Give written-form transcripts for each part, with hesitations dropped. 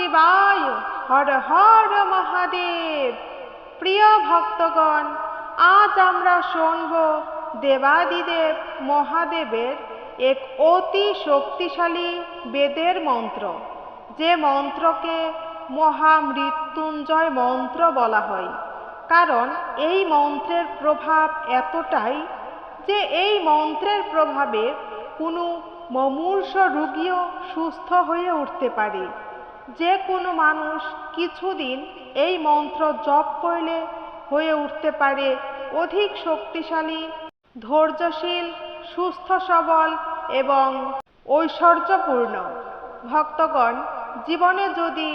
শিবায়। হর হর মহাদেব। প্রিয় ভক্তগণ, আজ আমরা শুনব দেবাদিদেব মহাদেবের এক অতি শক্তিশালী বেদের মন্ত্র, যে মন্ত্রকে মহামৃত্যুঞ্জয় মন্ত্র বলা হয়। কারণ এই মন্ত্রের প্রভাব এতটাই যে এই মন্ত্রের প্রভাবে কোনো মুমূর্ষ রোগীও সুস্থ হয়ে উঠতে পারে। যে কোনো মানুষ কিছুদিন এই মন্ত্র জপ করলে হয়ে উঠতে পারে অধিক শক্তিশালী, ধৈর্যশীল, সুস্থ সবল এবং ঐশ্বর্যপূর্ণ। ভক্তগণ, জীবনে যদি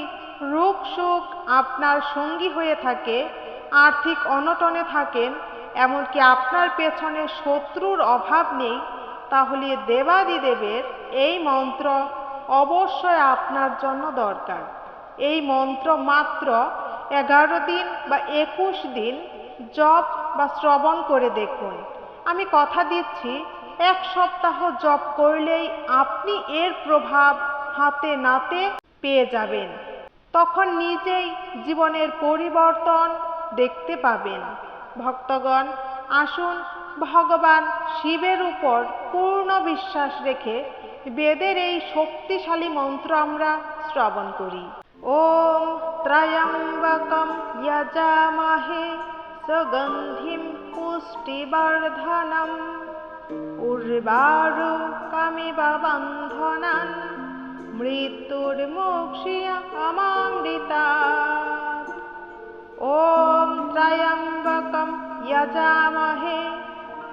রোগ সুখ আপনার সঙ্গী হয়ে থাকে, আর্থিক অনটনে থাকেন, এমনকি আপনার পেছনে শত্রুর অভাব নেই, তাহলে দেবাদিদেবের এই মন্ত্র অবশ্যই আপনার জন্য দরকার। এই মন্ত্র মাত্র 11 দিন বা 21 দিন জপ বা শ্রবণ করে দেখুন। আমি কথা দিচ্ছি, 1 সপ্তাহ জপ করলেই আপনি এর প্রভাব হাতে নাতে পেয়ে যাবেন। তখন নিজেই জীবনের পরিবর্তন দেখতে পাবেন। ভক্তগণ, আসুন ভগবান শিবের উপর পূর্ণ বিশ্বাস রেখে বেদের এই শক্তিশালী মন্ত্র আমরা শ্রবণ করি। ওম ত্রয়ম্বকম যজামহে সুগন্ধিম পুষ্টিবর্ধনম উর্বারুকমিব বন্ধনান মৃত্যুর্মোক্ষীয়মামৃতাৎ। ওম ত্রয়ম্বকম যজামহে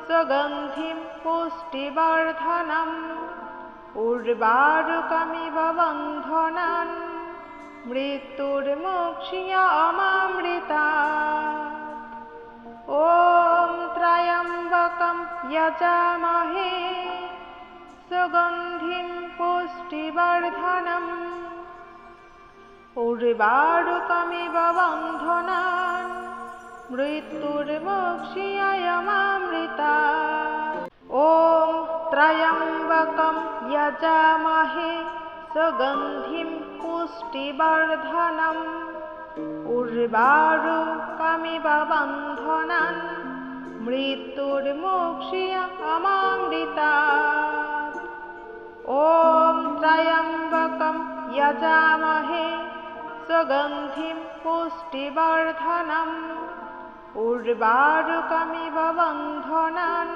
সুগন্ধিম পুষ্টিবর্ধনম উর্বারুকমিব বন্ধনান মৃত্যুর্মোক্ষীয়মামৃতাৎ। ওম ত্রয়ম্বকম যজামহে সুগন্ধিম পুষ্টিবর্ধনম উর্বারুকমিব বন্ধনান মৃত্যুর্মোক্ষীয়মামৃতাৎ। ওম ত্রয়ম্বকম যজামহে সুগন্ধিম পুষ্টিবর্ধনম উর্বারুকমিব বন্ধনান মৃত্যুর্মোক্ষীয়মামৃতাৎ। ওম ত্রয়ম্বকম যজামহে সুগন্ধিম পুষ্টিবর্ধনম উর্বারুকমিব বন্ধনান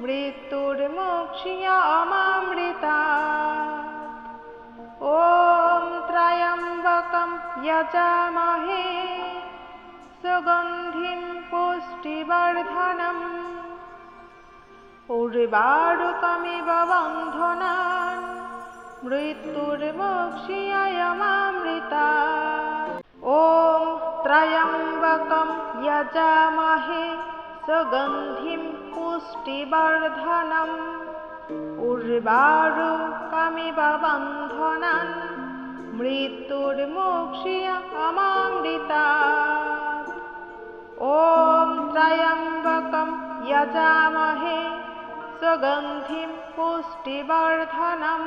মৃত্যুর্মোক্ষীয়মামৃতাৎ। ওম ত্রয়ম্বকম যজামহে সুগন্ধিম পুষ্টিবর্ধনম উর্বারুকমিব বন্ধনান মৃত্যুর্মোক্ষীয়মামৃতাৎ। ওম ত্রয়ম্বকম যজামহে সুগন্ধিম পুষ্টিবর্ধনম উর্বারুকমিব বন্ধনান মৃত্যুর্মোক্ষীয়মামৃতাৎ। ওম ত্রয়ম্বকম যজামহে সুগন্ধিম পুষ্টিবর্ধনম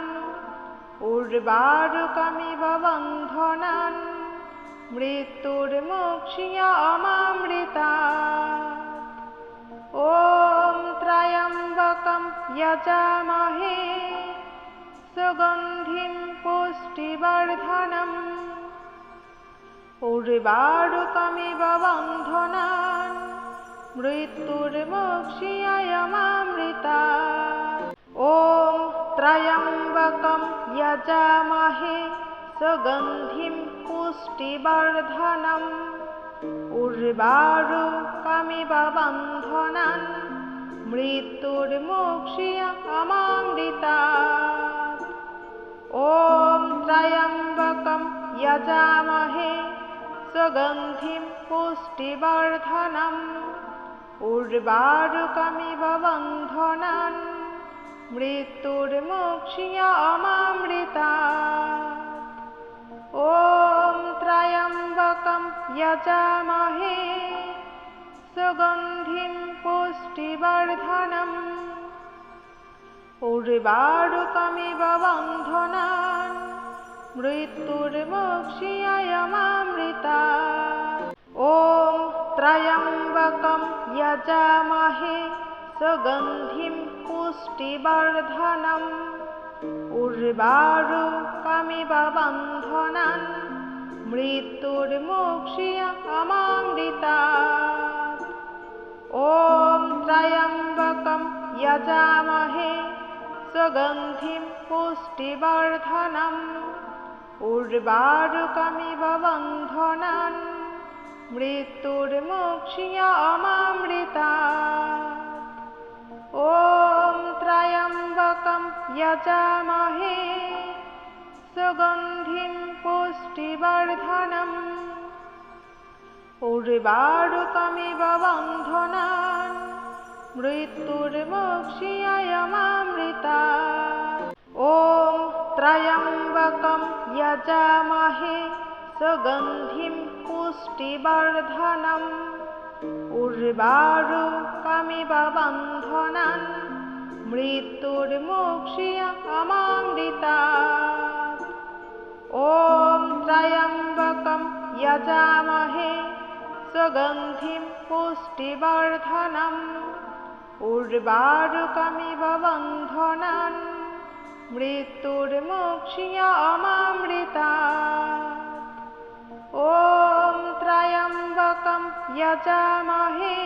উর্বারুকমিব বন্ধনান মৃত্যুর্মোক্ষীয়মামৃতাৎ। ওম ত্রয়ম্বকম যজামহে সুগন্ধিম পুষ্টিবর্ধনম উর্বারুকমিব বন্ধনান মৃত্যুর্মোক্ষীয়মামৃতাৎ। ওম ত্রয়ম্বকম যজামহে সুগন্ধিম পুষ্টিবর্ধনম উর্বারুকমিব বন্ধনান মৃত্যুর্মোক্ষীয়মামৃতাৎ। ওম ত্রয়ম্বকম যজামহে সুগন্ধিম পুষ্টিবর্ধনম উর্বারুকমিব বন্ধনান মৃত্যুর্মোক্ষীয়মামৃতাৎ। ওম ত্রয়ম্বকম যজামহে সুগন্ধিম পুষ্টিবর্ধনম উর্বারুকমিব বন্ধনান मृत्युर्मोक्षीयमामृतात्। ॐ त्र्यम्बकं यजामहे सुगन्धिं पुष्टिवर्धनम् उर्वारुकमिव बन्धनान् मृत्युर्मोक्षीयमामृतात्। ॐ त्र्यम्बकं यजामहे सुगन्धिं पुष्टिवर्धनम् उर्वारुकमिव बन्धनान् मृत्युर्मोक्षीयमामृतात्। ॐ त्र्यम्बकं यजामहे सुगन्धिं पुष्टिवर्धनम् उर्वारुकमिव बन्धनान् मृत्युर्मोक्षीयमामृतात्। ॐ त्र्यम्बकं यजामहे सुगन्धिं पुष्टिवर्धनम् उर्वारुकमिव बन्धनान् मृत्युर्मोक्षीयमामृतात्। ॐ त्र्यम्बकं यजामहे सुगन्धिं पुष्टिवर्धनम् उर्वारुकमिव बन्धनान् मृत्युर्मोक्षीयमामृतात्। ॐ त्र्यम्बकं यजामहे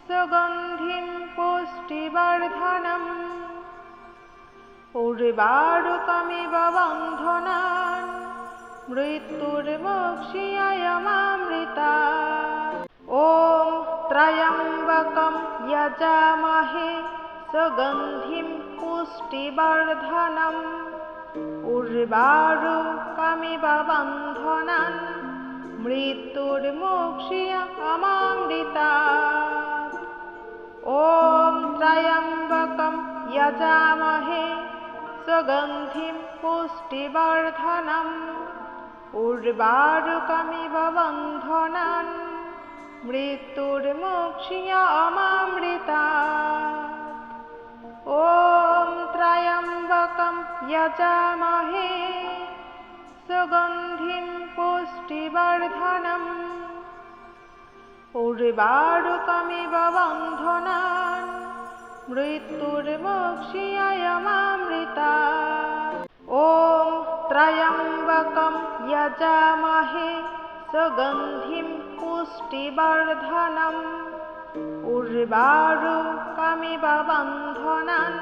सुगन्धिं पुष्टिवर्धनम् उर्वारुकमिव बन्धनान् मृत्युर्मोक्षीयमामृतात्। ॐ त्र्यम्बकं यजामहे सुगन्धिं पुष्टिवर्धनम् उर्वारुकमिव बन्धनान् मृत्युर्मोक्षीयमामृतात्। ॐ त्र्यम्बकं यजामहे सुगन्धिं पुष्टिवर्धनम् उर्वारुकमिव बन्धनान् मृत्युर्मोक्षीयमामृतात्। ॐ त्र्यम्बकं यजामहे सुगन्धिं पुष्टिवर्धनम् उर्वारुकमिव बन्धनान् मृत्युर्मोक्षीयमामृतात्। ॐ त्र्यम्बकं यजामहे सुगन्धिं पुष्टिवर्धनम् उर्वारुकमिव बन्धनान्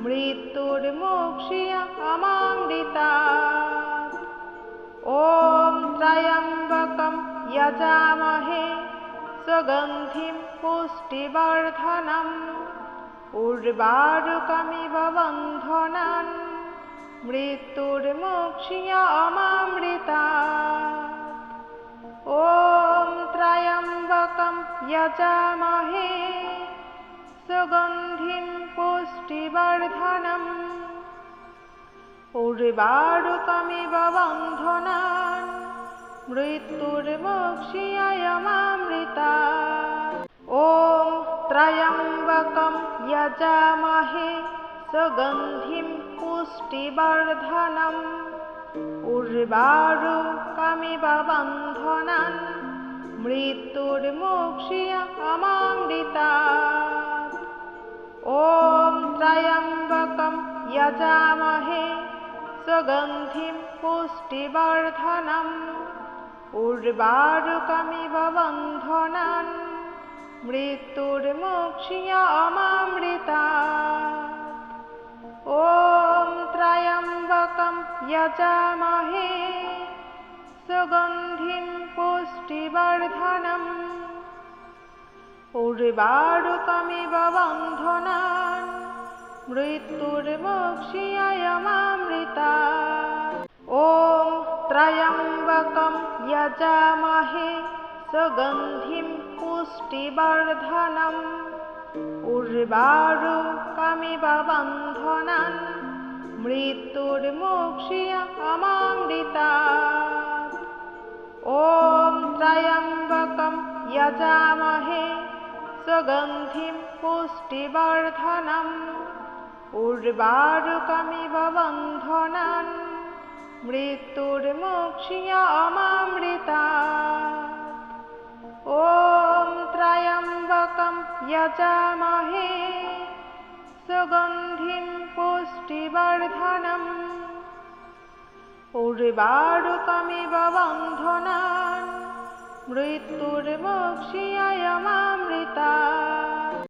मृत्युर्मोक्षीयमामृतात्। ॐ त्र्यम्बकं यजामहे सुगन्धिं पुष्टिवर्धनम् उर्वारुकमिव बन्धनान् मृत्युर्मोक्षीयमामृतात्। ॐ त्र्यम्बकं यजामहे सुगन्धिं पुष्टिवर्धनम् उर्वारुकमिव बन्धनान् मृत्युर्मोक्षीयमामृतात्। ॐ त्र्यम्बकं यजामहे सुगन्धिं पुष्टिवर्धनम् उर्वारुकमिव बन्धनान् मृत्युर्मोक्षीयमामृतात्। ॐ त्र्यम्बकं यजामहे सुगन्धिं पुष्टिवर्धनम् उर्वारुकमिव बन्धनान् मृत्युर्मोक्षीयमामृतात्। ॐ त्र्यम्बकं यजामहे सुगन्धिं पुष्टिवर्धनम् उर्वारुकमिव बन्धनान् मृत्युर्मोक्षीयमामृतात्। ॐ त्र्यम्बकं यजामहे सुगन्धिं पुष्टिवर्धनम् उर्वारुकमिव बन्धनान् मृत्युर्मोक्षीयमामृतात्। ॐ त्र्यम्बकं यजामहे सुगन्धिं पुष्टिवर्धनम् उर्वारुकमिव बन्धनान् मृत्युर्मोक्ष्याममृतात्। ॐ त्र्यम्बकं यजामहे सुगन्धिं पुष्टिवर्धनम् उर्वारुकमिव बन्धनान् मृत्युर्मोक्ष्याममृतात्।